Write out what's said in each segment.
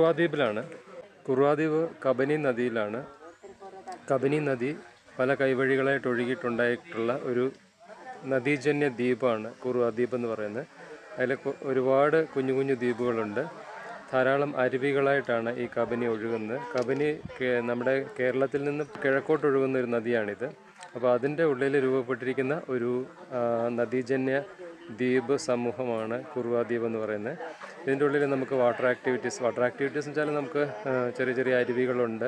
കുറുവ ദ്വീപിലാണ്. കുറുവ ദ്വീപ് കബനി നദിയിലാണ്. കബനി നദി പല കൈവഴികളായിട്ട് ഒഴുകിയിട്ടുണ്ടായിട്ടുള്ള ഒരു നദീജന്യ ദ്വീപാണ് കുറുവ ദ്വീപ് എന്ന് പറയുന്നത്. അതിൽ ഒരുപാട് കുഞ്ഞു കുഞ്ഞു ദ്വീപുകളുണ്ട്. ധാരാളം അരുവികളായിട്ടാണ് ഈ കബനി ഒഴുകുന്നത്. കബനി നമ്മുടെ കേരളത്തിൽ നിന്ന് കിഴക്കോട്ട് ഒഴുകുന്ന ഒരു നദിയാണിത്. അപ്പോൾ അതിൻ്റെ ഉള്ളിൽ രൂപപ്പെട്ടിരിക്കുന്ന ഒരു നദീജന്യ ദ്വീപ് സമൂഹമാണ് കുറുവ ദ്വീപ് എന്ന് പറയുന്നത്. ഇതിൻ്റെ ഉള്ളിൽ നമുക്ക് വാട്ടർ ആക്ടിവിറ്റീസ് എന്ന് വെച്ചാൽ നമുക്ക് ചെറിയ ചെറിയ അരുവികളുണ്ട്,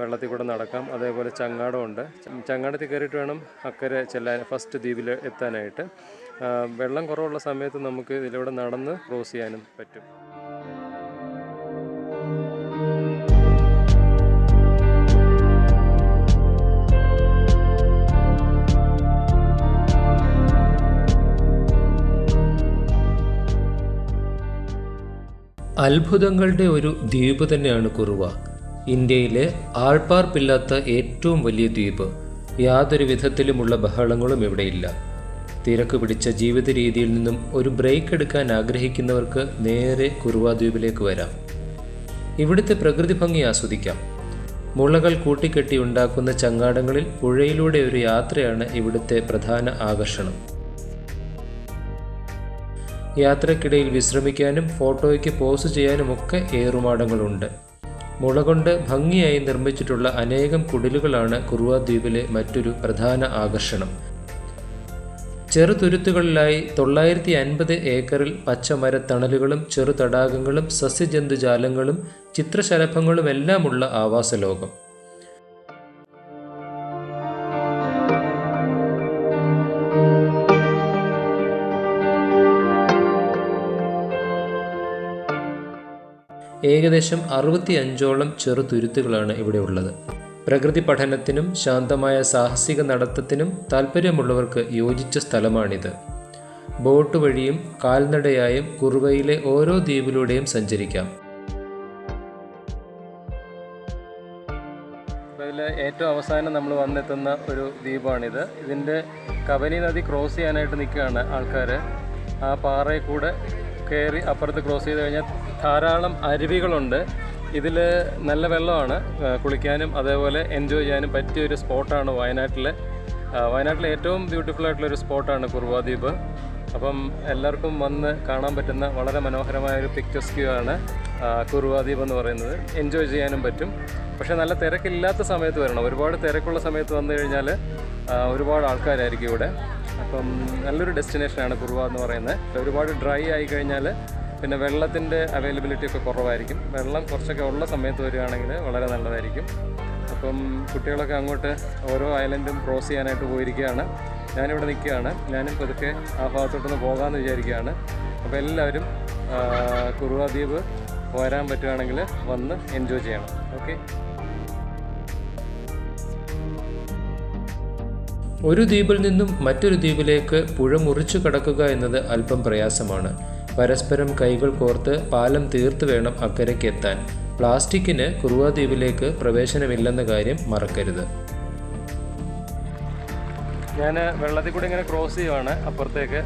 വെള്ളത്തിൽ കൂടെ നടക്കാം. അതേപോലെ ചങ്ങാടമുണ്ട്. ചങ്ങാടത്തിൽ കയറിയിട്ട് വേണം അക്കരെ ചെല്ലാൻ, ഫസ്റ്റ് ദ്വീപിൽ എത്താനായിട്ട്. വെള്ളം കുറവുള്ള സമയത്ത് നമുക്ക് ഇതിലൂടെ നടന്ന് ക്രോസ് ചെയ്യാനും പറ്റും. അത്ഭുതങ്ങളുടെ ഒരു ദ്വീപ് തന്നെയാണ് കുറുവ. ഇന്ത്യയിലെ ആൾപ്പാർപ്പില്ലാത്ത ഏറ്റവും വലിയ ദ്വീപ്. യാതൊരു വിധത്തിലുമുള്ള ബഹളങ്ങളും ഇവിടെയില്ല. തിരക്ക് പിടിച്ച ജീവിത രീതിയിൽ നിന്നും ഒരു ബ്രേക്ക് എടുക്കാൻ ആഗ്രഹിക്കുന്നവർക്ക് നേരെ കുറുവ ദ്വീപിലേക്ക് വരാം. ഇവിടുത്തെ പ്രകൃതി ഭംഗി ആസ്വദിക്കാം. മുളകൾ കൂട്ടിക്കെട്ടി ഉണ്ടാക്കുന്ന ചങ്ങാടങ്ങളിൽ പുഴയിലൂടെ ഒരു യാത്രയാണ് ഇവിടുത്തെ പ്രധാന ആകർഷണം. യാത്രക്കിടയിൽ വിശ്രമിക്കാനും ഫോട്ടോയ്ക്ക് പോസ് ചെയ്യാനുമൊക്കെ ഏറുമാടങ്ങളുണ്ട്. മുള കൊണ്ട് ഭംഗിയായി നിർമ്മിച്ചിട്ടുള്ള അനേകം കുടിലുകളാണ് കുറുവ ദ്വീപിലെ മറ്റൊരു പ്രധാന ആകർഷണം. ചെറുതുരുത്തുകളിലായി 950 ഏക്കറിൽ പച്ചമരത്തണലുകളും ചെറുതടാകങ്ങളും സസ്യജന്തുജാലങ്ങളും ചിത്രശലഭങ്ങളുമെല്ലാമുള്ള ആവാസലോകം. ഏകദേശം 65ഓളം ചെറുതുരുത്തുകളാണ് ഇവിടെ ഉള്ളത്. പ്രകൃതി പഠനത്തിനും ശാന്തമായ സാഹസിക നടത്തത്തിനും താല്പര്യമുള്ളവർക്ക് യോജിച്ച സ്ഥലമാണിത്. ബോട്ട് വഴിയും കാൽനടയായും കുറുവയിലെ ഓരോ ദ്വീപിലൂടെയും സഞ്ചരിക്കാം. ഇതിൽ ഏറ്റവും അവസാനം നമ്മൾ വന്നെത്തുന്ന ഒരു ദ്വീപാണിത്. ഇതിൻ്റെ കബനി നദി ക്രോസ് ചെയ്യാനായിട്ട് നിൽക്കുകയാണ് ആൾക്കാർ. ആ പാറയിൽ കൂടെ കയറി അപ്പുറത്ത് ക്രോസ് ചെയ്ത് കഴിഞ്ഞാൽ ധാരാളം അരുവികളുണ്ട്. ഇതിൽ നല്ല വെള്ളമാണ്, കുളിക്കാനും അതേപോലെ എൻജോയ് ചെയ്യാനും പറ്റിയൊരു സ്പോട്ടാണ് വയനാട്ടിലെ ഏറ്റവും ബ്യൂട്ടിഫുൾ ആയിട്ടുള്ളൊരു സ്പോട്ടാണ് കുറുവ ദ്വീപ്. അപ്പം എല്ലാവർക്കും വന്ന് കാണാൻ പറ്റുന്ന വളരെ മനോഹരമായൊരു പിക്ചർസ്ക്യൂ ആണ് കുറുവ ദ്വീപ് എന്ന് പറയുന്നത്. എൻജോയ് ചെയ്യാനും പറ്റും. പക്ഷേ നല്ല തിരക്കില്ലാത്ത സമയത്ത് വരണം. ഒരുപാട് തിരക്കുള്ള സമയത്ത് വന്നു കഴിഞ്ഞാൽ ഒരുപാട് ആൾക്കാരായിരിക്കും ഇവിടെ. അപ്പം നല്ലൊരു ഡെസ്റ്റിനേഷനാണ് കുറുവ എന്ന് പറയുന്നത്. ഒരുപാട് ഡ്രൈ ആയി കഴിഞ്ഞാൽ പിന്നെ വെള്ളത്തിൻ്റെ അവൈലബിലിറ്റി ഒക്കെ കുറവായിരിക്കും. വെള്ളം കുറച്ചൊക്കെ ഉള്ള സമയത്ത് വരികയാണെങ്കിൽ വളരെ നല്ലതായിരിക്കും. അപ്പം കുട്ടികളൊക്കെ അങ്ങോട്ട് ഓരോ ഐലൻഡും ക്രോസ് ചെയ്യാനായിട്ട് പോയിരിക്കുകയാണ്. ഞാനിവിടെ നിൽക്കുകയാണ്. ഞാനും പതുക്കെ ആ ഭാഗത്തോട്ടൊന്ന് പോകാമെന്ന് വിചാരിക്കുകയാണ്. അപ്പോൾ എല്ലാവരും കുറുവ ദ്വീപ് വരാൻ പറ്റുകയാണെങ്കിൽ വന്ന് എൻജോയ് ചെയ്യണം. ഓക്കെ. ഒരു ദ്വീപിൽ നിന്നും മറ്റൊരു ദ്വീപിലേക്ക് പുഴ മുറിച്ചു കടക്കുക എന്നത് അല്പം പ്രയാസമാണ്. പരസ്പരം കൈകൾ കോർത്ത് പാലം തീർത്ത് വേണം അക്കരയ്ക്ക് എത്താൻ. പ്ലാസ്റ്റിക്കിന് കുറുവ ദ്വീപിലേക്ക് പ്രവേശനമില്ലെന്ന കാര്യം മറക്കരുത്. ഞാൻ വെള്ളത്തിൽ കൂടെ ഇങ്ങനെ ക്രോസ് ചെയ്യുവാണ്. അപ്പുറത്തേക്ക്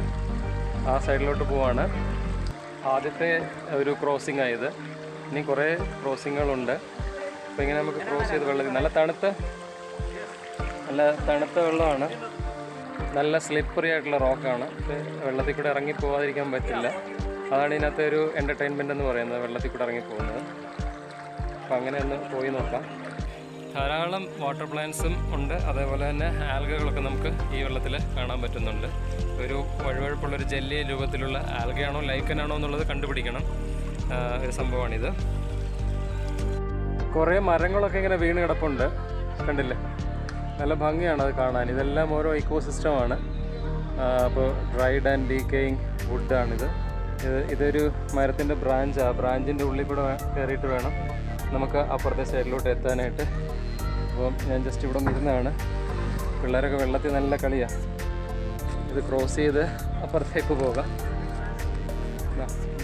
ആ സൈഡിലോട്ട് പോവാണ്. ആദ്യത്തെ ഒരു ക്രോസിംഗ് ആയത്. ഇനി കുറേ ക്രോസിങ്ങുകളുണ്ട്. അപ്പോൾ ഇങ്ങനെ നമുക്ക് ക്രോസ് ചെയ്ത് വെള്ളത്തിൽ നല്ല തണുത്ത വെള്ളമാണ്. നല്ല സ്ലിപ്പറി ആയിട്ടുള്ള റോക്കാണ്. വെള്ളത്തിൽ കൂടെ ഇറങ്ങി പോകാതിരിക്കാൻ പറ്റില്ല. അതാണ് ഇതിനകത്തെ ഒരു എൻ്റർടൈൻമെൻ്റ് എന്ന് പറയുന്നത്, വെള്ളത്തിൽ കൂടെ ഇറങ്ങിപ്പോകുന്നത്. അപ്പോൾ അങ്ങനെ ഒന്ന് പോയി നോക്കാം. ധാരാളം വാട്ടർ പ്ലാന്റ്സും ഉണ്ട്. അതേപോലെ തന്നെ ആൽഗകളൊക്കെ നമുക്ക് ഈ വെള്ളത്തിൽ കാണാൻ പറ്റുന്നുണ്ട്. ഒരു വഴുവഴുപ്പുള്ളൊരു ജെല്ലി രൂപത്തിലുള്ള ആൽഗയാണോ ലൈക്കനാണോ എന്നുള്ളത് കണ്ടുപിടിക്കണം ഒരു സംഭവമാണിത്. കുറേ മരങ്ങളൊക്കെ ഇങ്ങനെ വീണ് കിടപ്പുണ്ട്, കണ്ടില്ലേ? നല്ല ഭംഗിയാണ് അത് കാണാൻ. ഇതെല്ലാം ഓരോ ഇക്കോസിസ്റ്റമാണ്. അപ്പോൾ ഡ്രൈഡ് ആൻഡ് ഡീക്കേയിങ് വുഡാണിത്. ഇതൊരു മരത്തിൻ്റെ ബ്രാഞ്ചാണ്. ആ ബ്രാഞ്ചിൻ്റെ ഉള്ളിൽ കൂടെ കയറിയിട്ട് വേണം നമുക്ക് അപ്പുറത്തെ സൈഡിലോട്ട് എത്താനായിട്ട്. അപ്പം ഞാൻ ജസ്റ്റ് ഇവിടെ ഇരുന്നാണ്. പിള്ളേരൊക്കെ വെള്ളത്തിൽ നല്ല കളിയാണ്. ഇത് ക്രോസ് ചെയ്ത് അപ്പുറത്തേക്ക് പോകാം.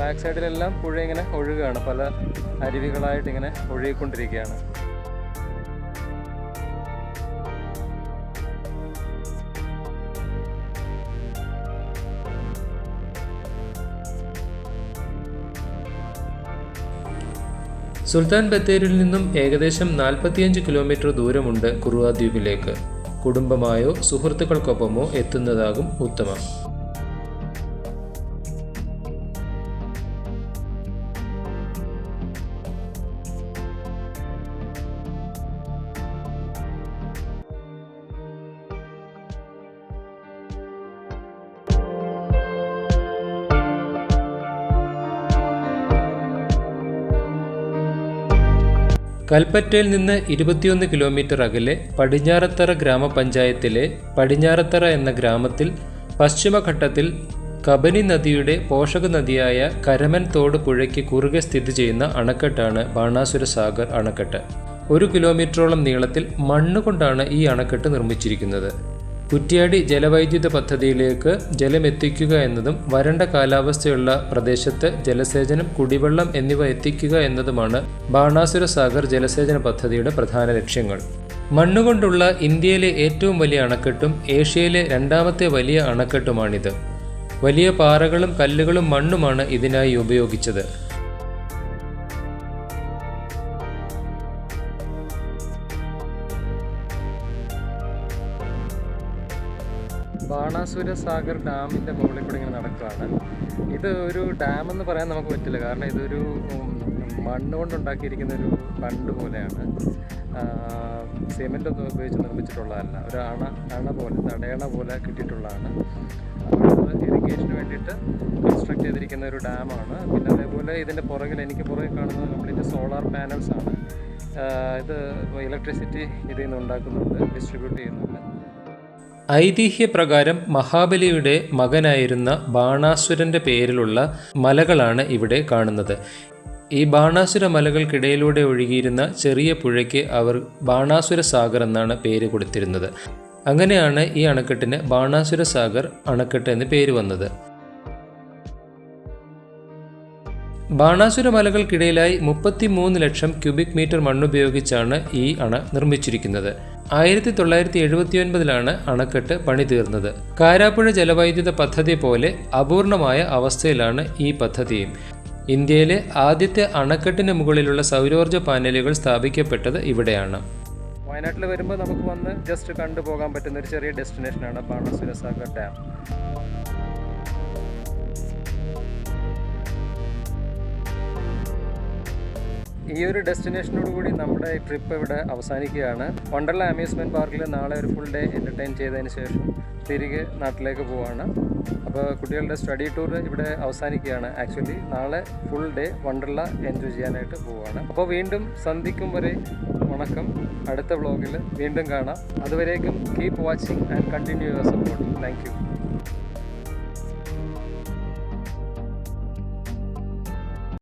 ബാക്ക് സൈഡിലെല്ലാം പുഴ ഇങ്ങനെ ഒഴുകുകയാണ്. പല അരുവികളായിട്ട് ഇങ്ങനെ ഒഴുകിക്കൊണ്ടിരിക്കുകയാണ്. സുൽത്താൻ ബത്തേരിയിൽ നിന്നും ഏകദേശം 45 കിലോമീറ്റർ ദൂരമുണ്ട് കുറുവ ദ്വീപിലേക്ക്. കുടുംബമായോ സുഹൃത്തുക്കൾക്കൊപ്പമോ എത്തുന്നതാകും ഉത്തമം. കൽപ്പറ്റയിൽ നിന്ന് 21 കിലോമീറ്റർ അകലെ പടിഞ്ഞാറത്തറ ഗ്രാമപഞ്ചായത്തിലെ പടിഞ്ഞാറത്തറ എന്ന ഗ്രാമത്തിൽ പശ്ചിമഘട്ടത്തിൽ കബനി നദിയുടെ പോഷക നദിയായ കരമൻ തോട് പുഴയ്ക്ക് കുറുകെ സ്ഥിതി ചെയ്യുന്ന അണക്കെട്ടാണ് ബാണാസുര സാഗർ അണക്കെട്ട്. 1 കിലോമീറ്ററോളം നീളത്തിൽ മണ്ണുകൊണ്ടാണ് ഈ അണക്കെട്ട് നിർമ്മിച്ചിരിക്കുന്നത്. കുറ്റ്യാടി ജലവൈദ്യുത പദ്ധതിയിലേക്ക് ജലമെത്തിക്കുക എന്നതും വരണ്ട കാലാവസ്ഥയുള്ള പ്രദേശത്ത് ജലസേചനം, കുടിവെള്ളം എന്നിവ എത്തിക്കുക എന്നതുമാണ് ബാണാസുര സാഗർ ജലസേചന പദ്ധതിയുടെ പ്രധാന ലക്ഷ്യങ്ങൾ. മണ്ണുകൊണ്ടുള്ള ഇന്ത്യയിലെ ഏറ്റവും വലിയ അണക്കെട്ടും ഏഷ്യയിലെ 2ാമത്തെ വലിയ അണക്കെട്ടുമാണിത്. വലിയ പാറകളും കല്ലുകളും മണ്ണുമാണ് ഇതിനായി ഉപയോഗിച്ചത്. ബാണാസുര സാഗർ ഡാമിൻ്റെ മുകളിൽ കൂടെ ഇങ്ങനെ നടക്കുകയാണ്. ഇത് ഒരു ഡാം എന്ന് പറയാൻ നമുക്ക് പറ്റില്ല, കാരണം ഇതൊരു മണ്ണ് കൊണ്ടുണ്ടാക്കിയിരിക്കുന്ന ഒരു ബണ്ട് പോലെയാണ്. സിമെൻ്റ് ഒന്നും ഉപയോഗിച്ച് നിർമ്മിച്ചിട്ടുള്ളതല്ല. ഒരു അണ പോലെ തടയണ പോലെ കിട്ടിയിട്ടുള്ളതാണ്. അത് ഇറിഗേഷന് വേണ്ടിയിട്ട് കൺസ്ട്രക്ട് ചെയ്തിരിക്കുന്ന ഒരു ഡാമാണ്. പിന്നെ അതേപോലെ ഇതിൻ്റെ പുറകിൽ എനിക്ക് പുറകിൽ കാണുന്നത് കംപ്ലീറ്റ് സോളാർ പാനൽസാണ്. ഇത് ഇലക്ട്രിസിറ്റി ഇതിൽ നിന്ന് ഉണ്ടാക്കുന്നുണ്ട്, ഡിസ്ട്രിബ്യൂട്ട് ചെയ്യുന്നുണ്ട്. ഐതിഹ്യപ്രകാരം മഹാബലിയുടെ മകനായിരുന്ന ബാണാസുരൻ്റെ പേരിലുള്ള മലകളാണ് ഇവിടെ കാണുന്നത്. ഈ ബാണാസുര മലകൾക്കിടയിലൂടെ ഒഴുകിയിരുന്ന ചെറിയ പുഴയ്ക്ക് അവർ ബാണാസുര സാഗർ എന്നാണ് പേര് കൊടുത്തിരുന്നത്. അങ്ങനെയാണ് ഈ അണക്കെട്ടിന് ബാണാസുര സാഗർ അണക്കെട്ട് എന്ന് പേര് വന്നത്. ബാണാസുര മലകൾക്കിടയിലായി 33 ലക്ഷം ക്യൂബിക് മീറ്റർ മണ്ണുപയോഗിച്ചാണ് ഈ അണ നിർമ്മിച്ചിരിക്കുന്നത്. 1979 അണക്കെട്ട് പണി തീർന്നത്. കാരാപ്പുഴ ജലവൈദ്യുത പദ്ധതി പോലെ അപൂർണമായ അവസ്ഥയിലാണ് ഈ പദ്ധതിയും. ഇന്ത്യയിലെ ആദ്യത്തെ അണക്കെട്ടിന് മുകളിലുള്ള സൗരോർജ്ജ പാനലുകൾ സ്ഥാപിക്കപ്പെട്ടത് ഇവിടെയാണ്. വയനാട്ടിൽ വരുമ്പോൾ നമുക്ക് വന്ന് ജസ്റ്റ് കണ്ടുപോകാൻ പറ്റുന്ന ഒരു ചെറിയ ഡെസ്റ്റിനേഷനാണ് ബാണാസുര സാഗർ ഡാം. ഈ ഒരു ഡെസ്റ്റിനേഷനോട് കൂടി നമ്മുടെ ട്രിപ്പ് ഇവിടെ അവസാനിക്കുകയാണ്. വണ്ടർല അമ്യൂസ്മെൻറ്റ് പാർക്കിൽ നാളെ ഒരു ഫുൾ ഡേ എൻ്റർടൈൻ ചെയ്തതിന് ശേഷം തിരികെ നാട്ടിലേക്ക് പോവുകയാണ്. അപ്പോൾ കുട്ടികളുടെ സ്റ്റഡി ടൂർ ഇവിടെ അവസാനിക്കുകയാണ്. ആക്ച്വലി നാളെ ഫുൾ ഡേ വണ്ടർല എൻജോയ് ചെയ്യാനായിട്ട് പോവുകയാണ്. അപ്പോൾ വീണ്ടും സന്ധിക്കും വരെ വണക്കം. അടുത്ത വ്ളോഗിൽ വീണ്ടും കാണാം. അതുവരേക്കും keep watching and continue your support. Thank you.